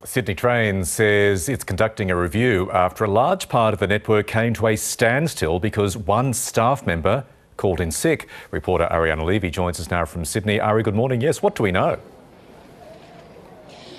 Sydney Trains says it's conducting a review after a large part of the network came to a standstill because one staff member called in sick. Reporter Ariana Levy joins us now from Sydney. Ari, good morning. Yes, what do we know?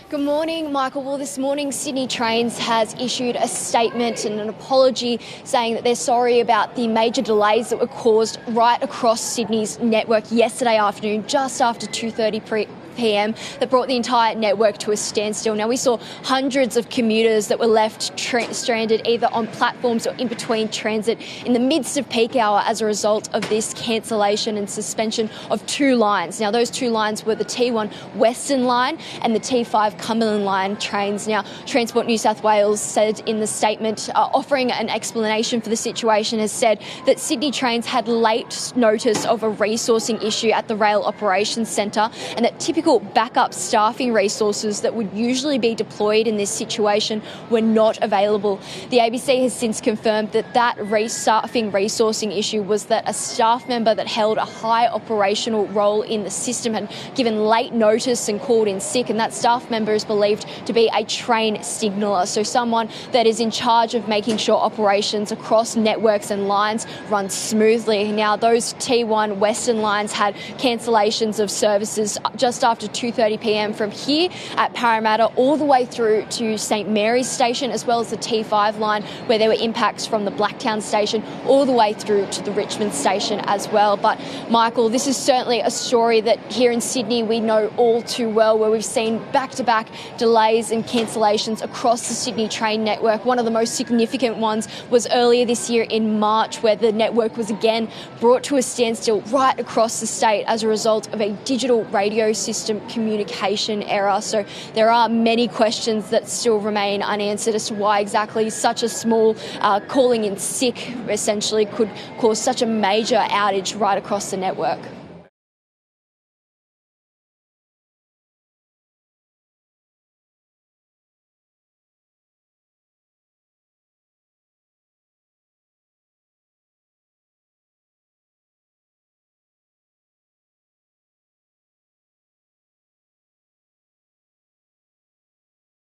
Good morning, Michael. Well, this morning Sydney Trains has issued a statement and an apology saying that they're sorry about the major delays that were caused right across Sydney's network yesterday afternoon, just after 2:30 p.m. that brought the entire network to a standstill. Now, we saw hundreds of commuters that were left stranded either on platforms or in between transit in the midst of peak hour as a result of this cancellation and suspension of two lines. Now, those two lines were the T1 Western line and the T5 Cumberland line trains. Now, Transport New South Wales said in the statement, offering an explanation for the situation, has said that Sydney Trains had late notice of a resourcing issue at the Rail Operations Centre and that typical backup staffing resources that would usually be deployed in this situation were not available. The ABC has since confirmed that staffing resourcing issue was that a staff member that held a high operational role in the system had given late notice and called in sick, and that staff member is believed to be a train signaller, so someone that is in charge of making sure operations across networks and lines run smoothly. Now, those T1 Western lines had cancellations of services just after 2:30 p.m. from here at Parramatta all the way through to St Mary's Station, as well as the T5 line where there were impacts from the Blacktown Station all the way through to the Richmond Station as well. But Michael, this is certainly a story that here in Sydney we know all too well, where we've seen back-to-back delays and cancellations across the Sydney train network. One of the most significant ones was earlier this year in March, where the network was again brought to a standstill right across the state as a result of a digital radio system communication error. So there are many questions that still remain unanswered as to why exactly such a small calling in sick essentially could cause such a major outage right across the network.